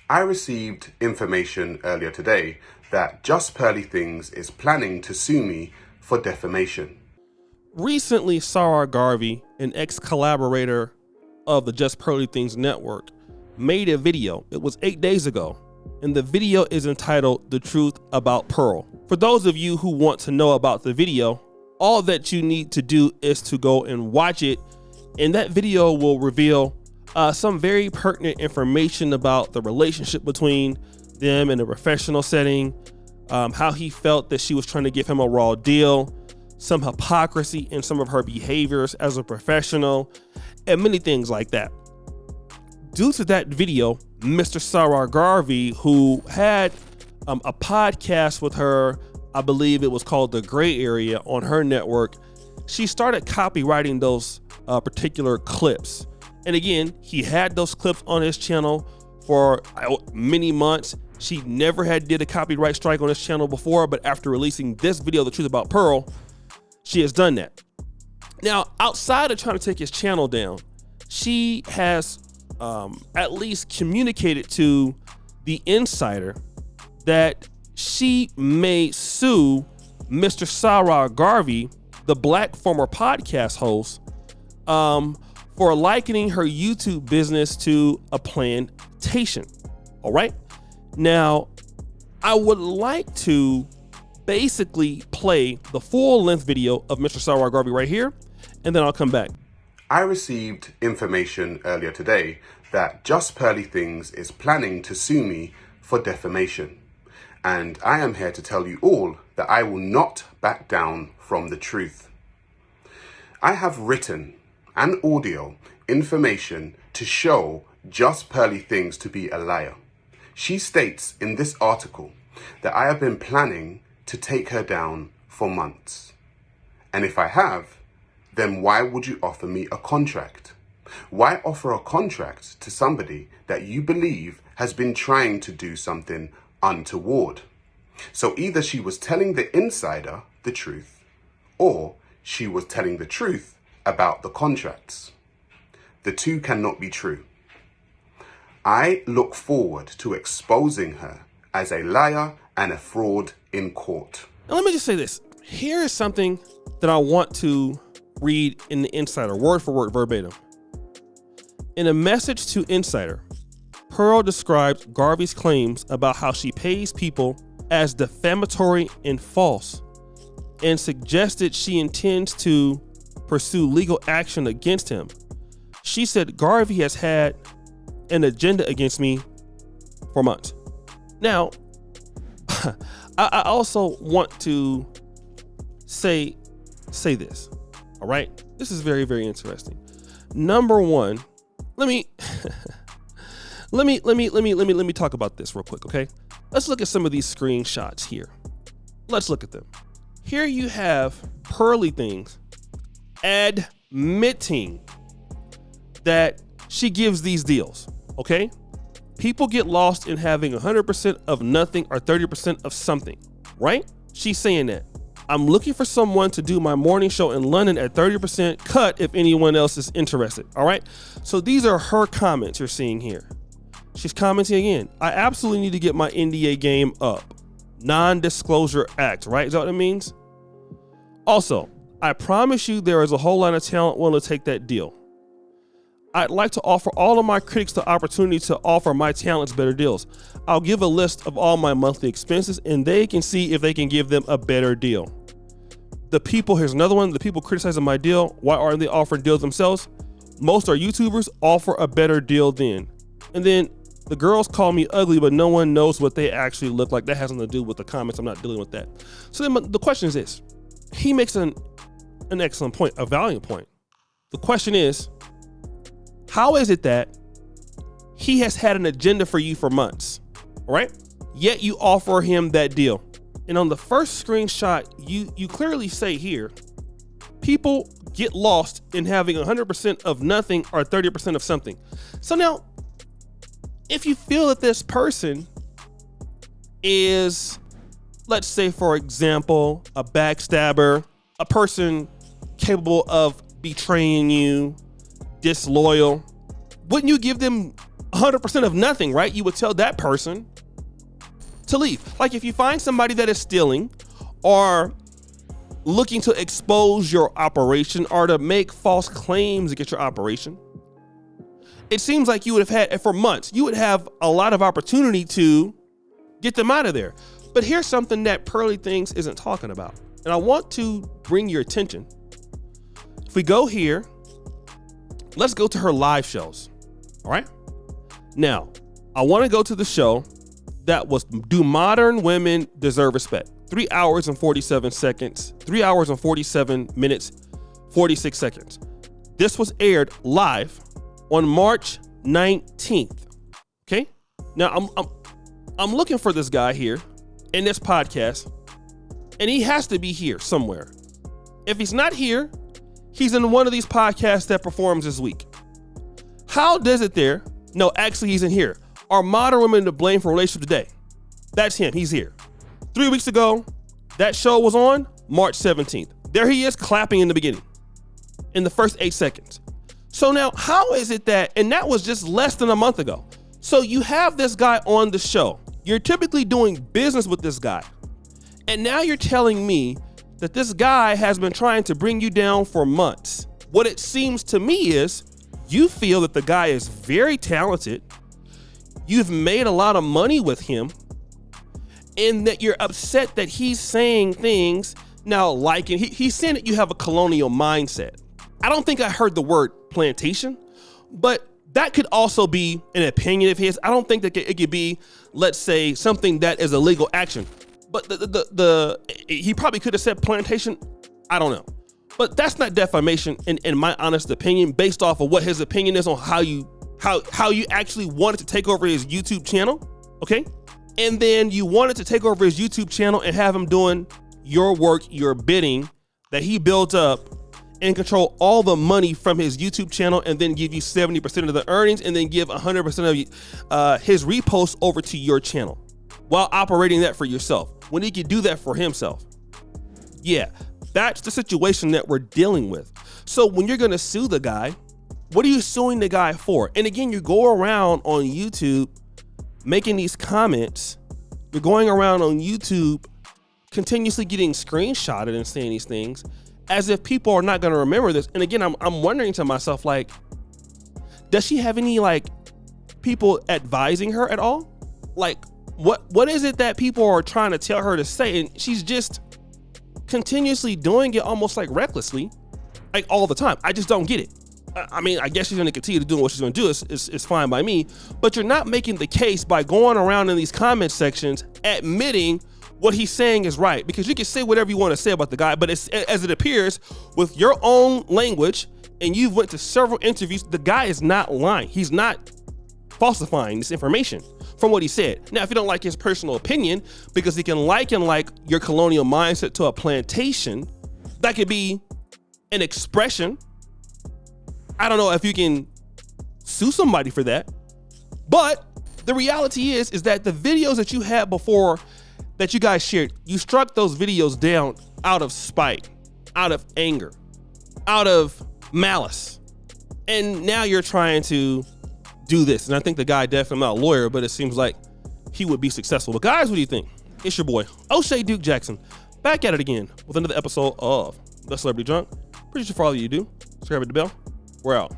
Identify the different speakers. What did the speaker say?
Speaker 1: I received information earlier today that Just Pearly Things is planning to sue me for defamation.
Speaker 2: Recently, Sarah Garvey, an ex-collaborator of the Just Pearly Things network, made a video. It was 8 days ago, and the video is entitled "The Truth About Pearl." For those of you who want to know about the video, all that you need to do is to go and watch it, and that video will reveal some very pertinent information about the relationship between them in a professional setting, how he felt that she was trying to give him a raw deal, some hypocrisy in some of her behaviors as a professional, and many things like that. Due to that video, Mr. Sarah Garvey, who had a podcast with her, I believe it was called The Gray Area on her network, she started copywriting those particular clips. And again, he had those clips on his channel for many months. She never had did a copyright strike on his channel before, but after releasing this video, The Truth About Pearl, she has done that. Now, outside of trying to take his channel down, she has at least communicated to the Insider that she may sue Mr. Sarah Garvey, the black former podcast host, for likening her YouTube business to a plantation. All right. Now, I would like to basically play the full length video of Mr. Sarah Garvey right here, and then I'll come back.
Speaker 1: I received information earlier today that Just Pearly Things is planning to sue me for defamation. And I am here to tell you all that I will not back down from the truth. I have written and audio information to show Just Pearly Things to be a liar. She states in this article that I have been planning to take her down for months. And if I have, then why would you offer me a contract? Why offer a contract to somebody that you believe has been trying to do something untoward? So either she was telling the Insider the truth, or she was telling the truth about the contracts. The two cannot be true. I look forward to exposing her as a liar and a fraud in court.
Speaker 2: Now, let me just say this. Here is something that I want to read in the Insider, word for word, verbatim. In a message to Insider, Pearl describes Garvey's claims about how she pays people as defamatory and false, and suggested she intends to pursue legal action against him. She said Garvey has had an agenda against me for months. Now, I also want to say this. All right, this is very, very interesting. Number one, let me talk about this real quick, okay? Let's look at some of these screenshots here. Let's look at them. Here you have Pearly Things admitting that she gives these deals, okay? People get lost in having 100% of nothing or 30% of something, right? She's saying that. I'm looking for someone to do my morning show in London at 30% cut if anyone else is interested, all right? So these are her comments you're seeing here. She's commenting again. I absolutely need to get my NDA game up. Non-disclosure act, right? Is that what it means? Also, I promise you there is a whole lot of talent willing to take that deal. I'd like to offer all of my critics the opportunity to offer my talents better deals. I'll give a list of all my monthly expenses and they can see if they can give them a better deal. Here's another one, the people criticizing my deal, why aren't they offering deals themselves? Most are YouTubers, offer a better deal then. And then the girls call me ugly, but no one knows what they actually look like. That has nothing to do with the comments. I'm not dealing with that. So then the question is this. He makes an excellent point, a valiant point. The question is, how is it that he has had an agenda for you for months, all right? Yet you offer him that deal. And on the first screenshot, you clearly say here, people get lost in having 100% of nothing or 30% of something. So now, if you feel that this person is, let's say, for example, a backstabber, a person capable of betraying you, disloyal, wouldn't you give them 100% of nothing, right? You would tell that person to leave. Like if you find somebody that is stealing or looking to expose your operation or to make false claims against your operation, it seems like you would have had, for months, you would have a lot of opportunity to get them out of there. But here's something that Pearly Things isn't talking about. And I want to bring your attention. If we go here, let's go to her live shows. All right. Now, I want to go to the show that was Do Modern Women Deserve Respect? 3 hours and 47 seconds, 3 hours and 47 minutes, 46 seconds. This was aired live on March 19th. Okay. Now I'm looking for this guy here in this podcast, and he has to be here somewhere. If he's not here, he's in one of these podcasts that performs this week. How does it there? No, actually, he's in here. Are modern women to blame for relationship today? That's him. He's here. 3 weeks ago, that show was on March 17th. There he is clapping in the beginning, in the first 8 seconds. So now, how is it that, and that was just less than a month ago. So you have this guy on the show. You're typically doing business with this guy. And now you're telling me that this guy has been trying to bring you down for months. What it seems to me is you feel that the guy is very talented. You've made a lot of money with him, and that you're upset that he's saying things now like, and he's saying that you have a colonial mindset. I don't think I heard the word plantation, but that could also be an opinion of his. I don't think that it could be, let's say, something that is a legal action. But he probably could have said plantation. I don't know. But that's not defamation in my honest opinion, based off of what his opinion is on how you actually wanted to take over his YouTube channel. Okay. And then you wanted to take over his YouTube channel and have him doing your work, your bidding that he built up, and control all the money from his YouTube channel, and then give you 70% of the earnings, and then give 100% of his reposts over to your channel while operating that for yourself, when he could do that for himself. Yeah, that's the situation that we're dealing with. So when you're going to sue the guy, what are you suing the guy for? And again, you go around on YouTube making these comments. You're going around on YouTube continuously getting screenshotted and saying these things as if people are not going to remember this. And again, I'm wondering to myself, like, does she have any like people advising her at all? Like, what is it that people are trying to tell her to say? And she's just continuously doing it almost like recklessly, like all the time. I just don't get it. I mean, I guess she's going to continue to do what she's going to do. It's fine by me, but you're not making the case by going around in these comment sections admitting what he's saying is right, because you can say whatever you want to say about the guy, but as it appears with your own language, and you've went to several interviews, the guy is not lying. He's not falsifying this information from what he said. Now, if you don't like his personal opinion, because he can liken like your colonial mindset to a plantation, that could be an expression. I don't know if you can sue somebody for that, but the reality is that the videos that you had before that you guys shared, you struck those videos down out of spite, out of anger, out of malice. And now you're trying to do this. And I think the guy definitely not a lawyer, but it seems like he would be successful. But guys, what do you think? It's your boy, O'Shea Duke Jackson, back at it again with another episode of The Celebrity Junk. Appreciate you for all that you do. Subscribe to the bell. We're out.